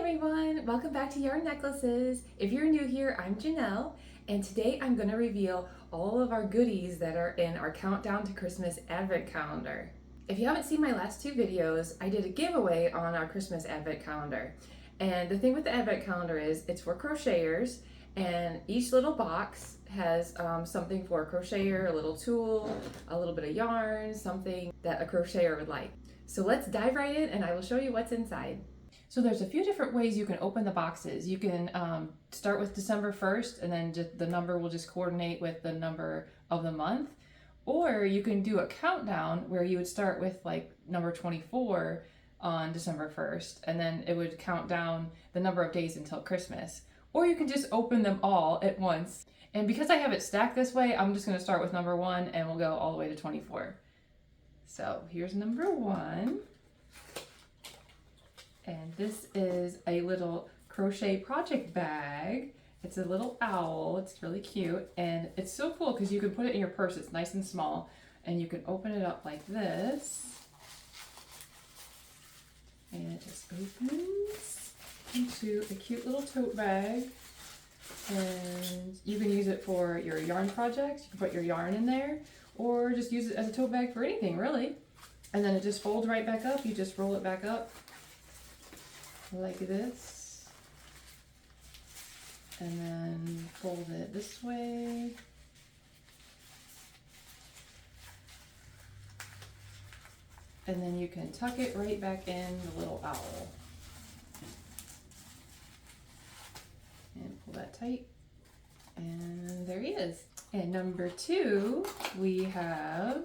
everyone, welcome back to Yarn Necklaces. If you're new here, I'm Janelle, and today I'm going to reveal all of our goodies that are in our Countdown to Christmas Advent Calendar. If you haven't seen my last two videos, I did a giveaway on our Christmas Advent Calendar. And the thing with the Advent Calendar is it's for crocheters, and each little box has something for a crocheter, a little tool, a little bit of yarn, something that a crocheter would like. So let's dive right in and I will show you what's inside. So there's a few different ways you can open the boxes. You can start with December 1st and then the number will just coordinate with the number of the month. Or you can do a countdown where you would start with like number 24 on December 1st and then it would count down the number of days until Christmas. Or you can just open them all at once. And because I have it stacked this way, I'm just going to start with number 1 and we'll go all the way to 24. So here's number 1. And this is a little crochet project bag. It's a little owl. It's really cute. And it's so cool because you can put it in your purse. It's nice and small. And you can open it up like this. And it just opens into a cute little tote bag. And you can use it for your yarn projects. You can put your yarn in there. Or just use it as a tote bag for anything, really. And then it just folds right back up. You just roll it back up like this, and then fold it this way, and then you can tuck it right back in the little owl and pull that tight, and there he is. And number 2, we have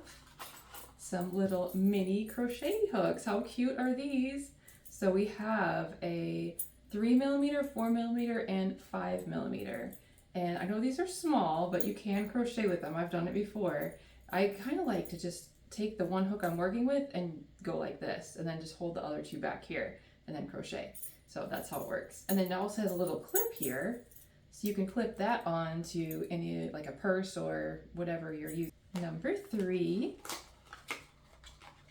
some little mini crochet hooks. How cute are these? So we have a 3mm, 4mm, and 5mm. And I know these are small, but you can crochet with them. I've done it before. I kind of like to just take the one hook I'm working with and go like this, and then just hold the other 2 back here, and then crochet. So that's how it works. And then it also has a little clip here, so you can clip that onto any, like a purse or whatever you're using. Number 3.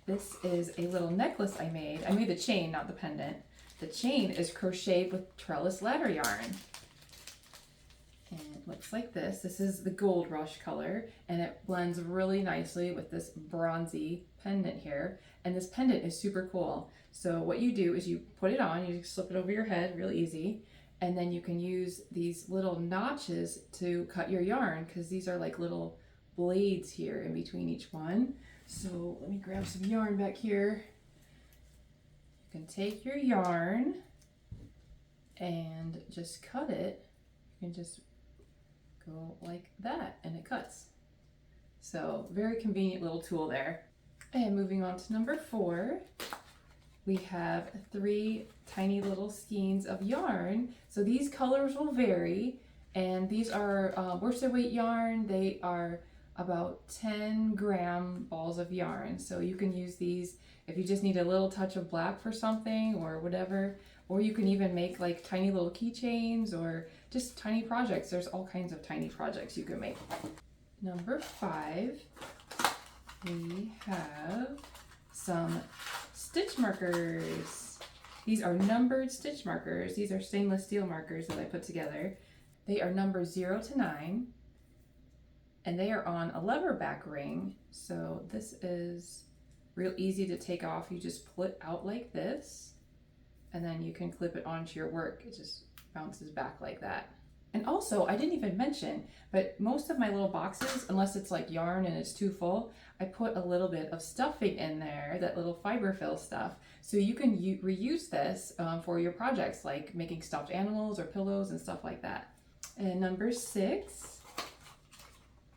This is a little necklace I made. I made the chain, not the pendant. The chain is crocheted with trellis ladder yarn. And it looks like this. This is the Gold Rush color, and it blends really nicely with this bronzy pendant here. And this pendant is super cool. So what you do is you put it on, you just slip it over your head, really easy. And then you can use these little notches to cut your yarn, because these are like little blades here in between each one. So let me grab some yarn back here. You can take your yarn and just cut it. You can just go like that and it cuts. So very convenient little tool there. And moving on to number 4, we have 3 tiny little skeins of yarn. So these colors will vary, and these are worsted weight yarn. They are about 10-gram balls of yarn. So you can use these if you just need a little touch of black for something or whatever, or you can even make like tiny little keychains or just tiny projects. There's all kinds of tiny projects you can make. Number 5, we have some stitch markers. These are numbered stitch markers. These are stainless steel markers that I put together. They are number 0 to 9. And they are on a lever back ring. So this is real easy to take off. You just pull it out like this, and then you can clip it onto your work. It just bounces back like that. And also, I didn't even mention, but most of my little boxes, unless it's like yarn and it's too full, I put a little bit of stuffing in there, that little fiberfill stuff. So you can reuse this for your projects, like making stuffed animals or pillows and stuff like that. And number 6,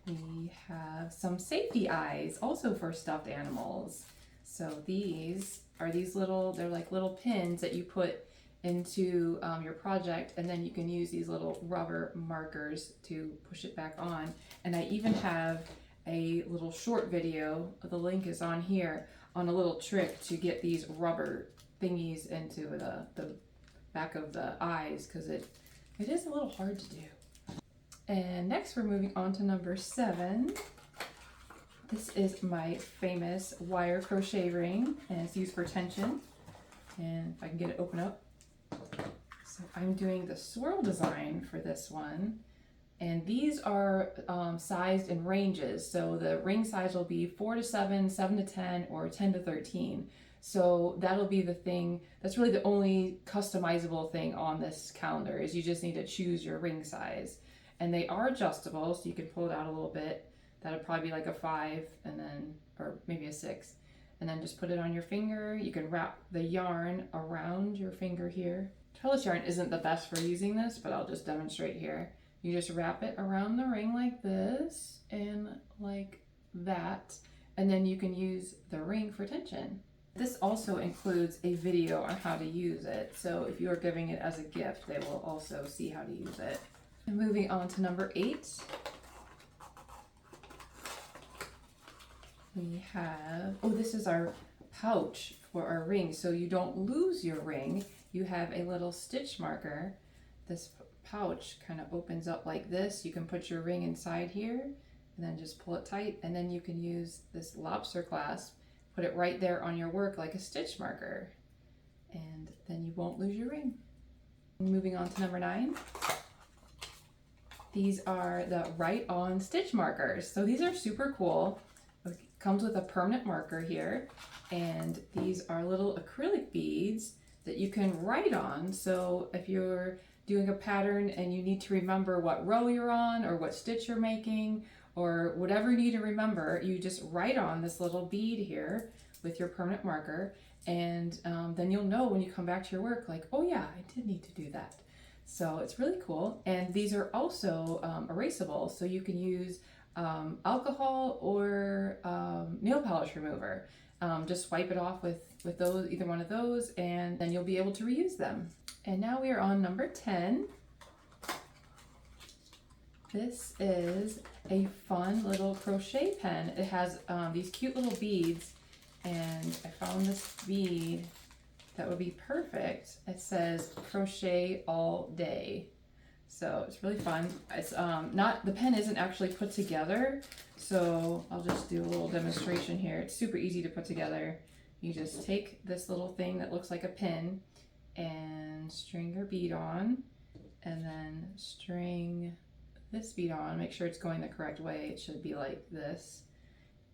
we have some safety eyes, also for stuffed animals. So these are they're like little pins that you put into your project, and then you can use these little rubber markers to push it back on. And I even have a little short video, the link is on here, on a little trick to get these rubber thingies into the back of the eyes, because it is a little hard to do. And next we're moving on to number 7. This is my famous wire crochet ring, and it's used for tension. And if I can get it open up, So I'm doing the swirl design for this one. And these are sized in ranges. So the ring size will be 4 to 7, 7 to 10, or 10 to 13. So that'll be the thing, that's really the only customizable thing on this calendar, is you just need to choose your ring size. And they are adjustable, so you can pull it out a little bit. That'll probably be like a 5, and then, or maybe a 6. And then just put it on your finger. You can wrap the yarn around your finger here. Trellis yarn isn't the best for using this, but I'll just demonstrate here. You just wrap it around the ring like this and like that, and then you can use the ring for tension. This also includes a video on how to use it, so if you are giving it as a gift, they will also see how to use it. And moving on to number 8, we have, oh, this is our pouch for our ring, so you don't lose your ring. You have a little stitch marker. This pouch kind of opens up like this. You can put your ring inside here and then just pull it tight, and then you can use this lobster clasp, put it right there on your work like a stitch marker, and then you won't lose your ring. Moving on to number 9. These are the write-on stitch markers. So these are super cool. It comes with a permanent marker here, and these are little acrylic beads that you can write on. So if you're doing a pattern and you need to remember what row you're on or what stitch you're making or whatever you need to remember, you just write on this little bead here with your permanent marker, and then you'll know when you come back to your work, like, oh yeah, I did need to do that. So it's really cool. And these are also erasable, so you can use alcohol or nail polish remover. Just wipe it off with those, either one of those, and then you'll be able to reuse them. And now we are on number 10. This is a fun little crochet pen. It has these cute little beads, and I found this bead that would be perfect. It says crochet all day. So it's really fun. It's not, the pen isn't actually put together, so I'll just do a little demonstration here. It's super easy to put together. You just take this little thing that looks like a pin and string your bead on, and then string this bead on. Make sure it's going the correct way. It should be like this.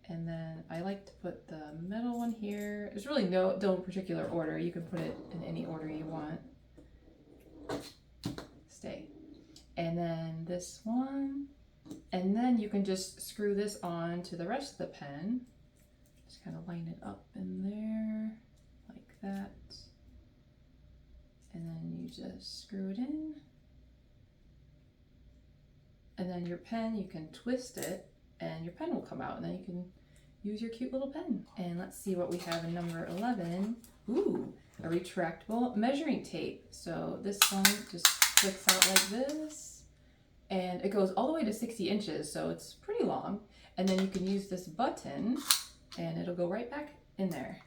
And then I like to put the middle one here. There's really no particular order. You can put it in any order you want. Stay. And then this one. And then you can just screw this on to the rest of the pen. Just kind of line it up in there like that. And then you just screw it in. And then your pen, you can twist it and your pen will come out, and then you can use your cute little pen. And let's see what we have in number 11. Ooh, a retractable measuring tape. So this one just clicks out like this, and it goes all the way to 60 inches, so it's pretty long. And then you can use this button and it'll go right back in there.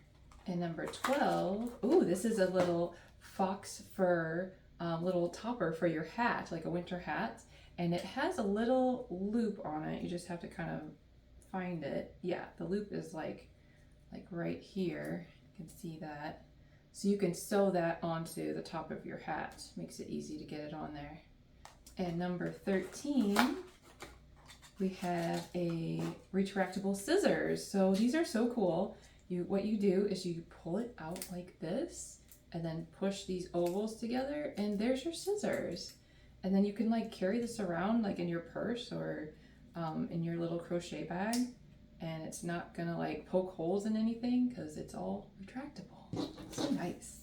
And number 12, ooh, this is a little fox fur little topper for your hat, like a winter hat. And it has a little loop on it. You just have to kind of find it. Yeah, the loop is like right here. You can see that. So you can sew that onto the top of your hat. Makes it easy to get it on there. And number 13, we have a retractable scissors. So these are so cool. What you do is you pull it out like this and then push these ovals together, and there's your scissors. And then you can like carry this around like in your purse or in your little crochet bag, and it's not gonna like poke holes in anything because it's all retractable. So nice.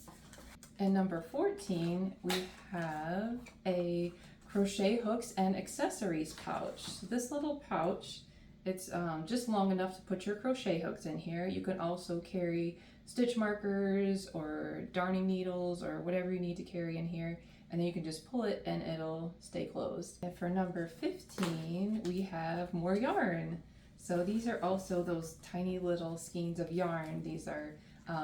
And number 14, we have a crochet hooks and accessories pouch. So this little pouch, it's just long enough to put your crochet hooks in here. You can also carry stitch markers or darning needles or whatever you need to carry in here. And then you can just pull it and it'll stay closed. And for number 15, we have more yarn. So these are also those tiny little skeins of yarn. These are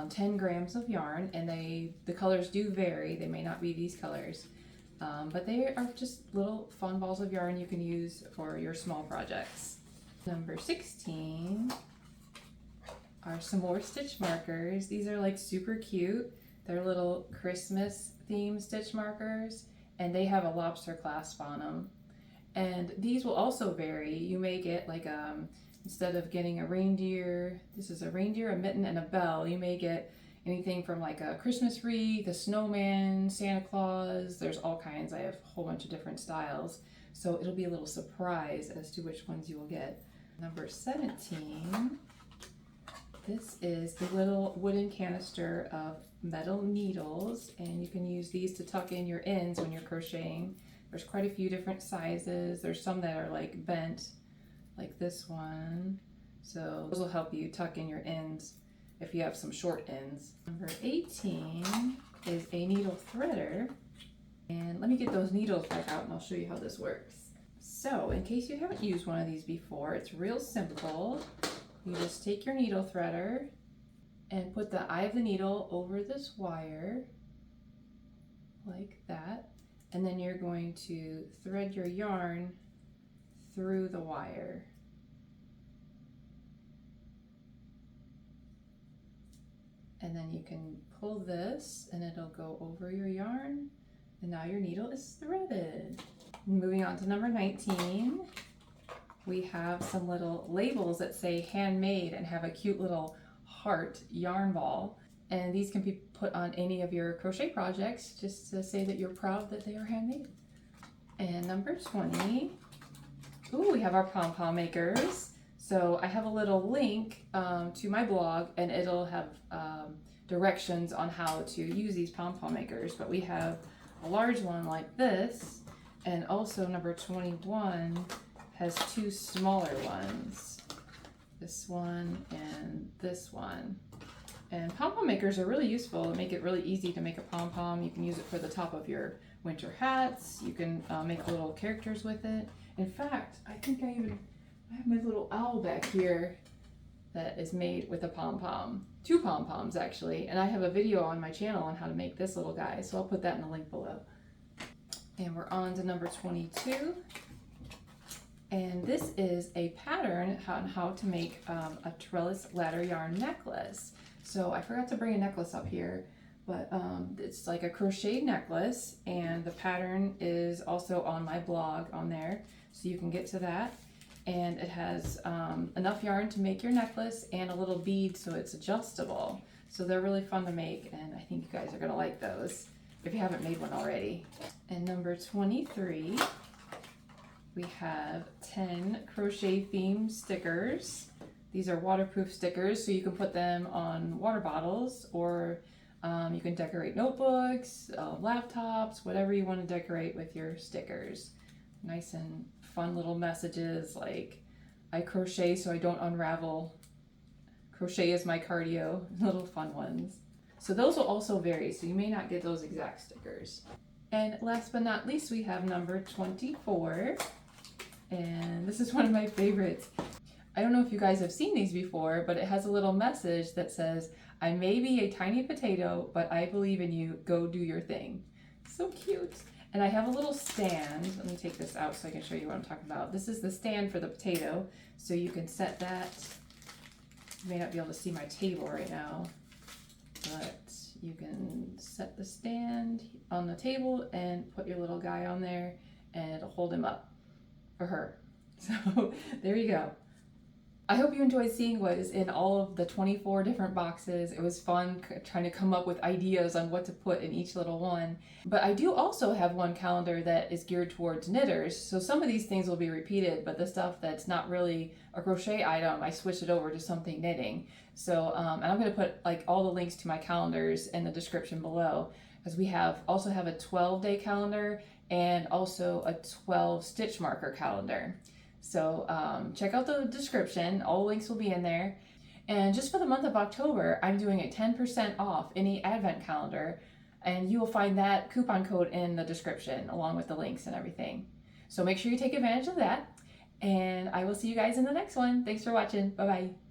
10 grams of yarn, and the colors do vary. They may not be these colors, but they are just little fun balls of yarn you can use for your small projects. Number 16 are some more stitch markers. These are like super cute. They're little Christmas themed stitch markers, and they have a lobster clasp on them. And these will also vary. You may get like instead of getting a reindeer, this is a reindeer, a mitten, and a bell. You may get anything from like a Christmas wreath, a snowman, Santa Claus. There's all kinds. I have a whole bunch of different styles. So it'll be a little surprise as to which ones you will get. Number 17. This is the little wooden canister of metal needles, and you can use these to tuck in your ends when you're crocheting. There's quite a few different sizes. There's some that are like bent, like this one. So those will help you tuck in your ends if you have some short ends. Number 18 is a needle threader. And let me get those needles back out and I'll show you how this works. So in case you haven't used one of these before, it's real simple. You just take your needle threader and put the eye of the needle over this wire like that. And then you're going to thread your yarn through the wire. And then you can pull this and it'll go over your yarn. And now your needle is threaded. Moving on to number 19, we have some little labels that say handmade and have a cute little heart yarn ball. And these can be put on any of your crochet projects just to say that you're proud that they are handmade. And number 20, ooh, we have our pom-pom makers. So I have a little link to my blog, and it'll have directions on how to use these pom-pom makers. But we have a large one like this, and also number 21 has two smaller ones. This one and this one. And pom-pom makers are really useful. They make it really easy to make a pom-pom. You can use it for the top of your winter hats. You can make little characters with it. In fact, I think I have my little owl back here that is made with a pom-pom. Two pom-poms actually. And I have a video on my channel on how to make this little guy. So I'll put that in the link below. And we're on to number 22. And this is a pattern on how to make a trellis ladder yarn necklace. So I forgot to bring a necklace up here, but it's like a crocheted necklace, and the pattern is also on my blog on there, so you can get to that. And it has enough yarn to make your necklace and a little bead so it's adjustable. So they're really fun to make, and I think you guys are gonna like those if you haven't made one already. And number 23, we have 10 crochet theme stickers. These are waterproof stickers, so you can put them on water bottles, or you can decorate notebooks, laptops, whatever you want to decorate with your stickers. Nice and fun little messages like, I crochet so I don't unravel. Crochet is my cardio. Little fun ones. So those will also vary, so you may not get those exact stickers. And last but not least, we have number 24. And this is one of my favorites. I don't know if you guys have seen these before, but it has a little message that says, I may be a tiny potato, but I believe in you. Go do your thing. So cute. And I have a little stand. Let me take this out so I can show you what I'm talking about. This is the stand for the potato. So you can set that. You may not be able to see my table right now, but you can set the stand on the table and put your little guy on there, and it'll hold him up, or her. So there you go. I hope you enjoyed seeing what is in all of the 24 different boxes. It was fun trying to come up with ideas on what to put in each little one. But I do also have one calendar that is geared towards knitters. So some of these things will be repeated, but the stuff that's not really a crochet item, I switch it over to something knitting. So, and I'm going to put like all the links to my calendars in the description below, because we also have a 12-day calendar and also a 12 stitch marker calendar. So check out the description. All the links will be in there. And just for the month of October, I'm doing a 10% off any advent calendar, and you will find that coupon code in the description along with the links and everything. So make sure you take advantage of that, and I will see you guys in the next one. Thanks for watching. Bye-bye.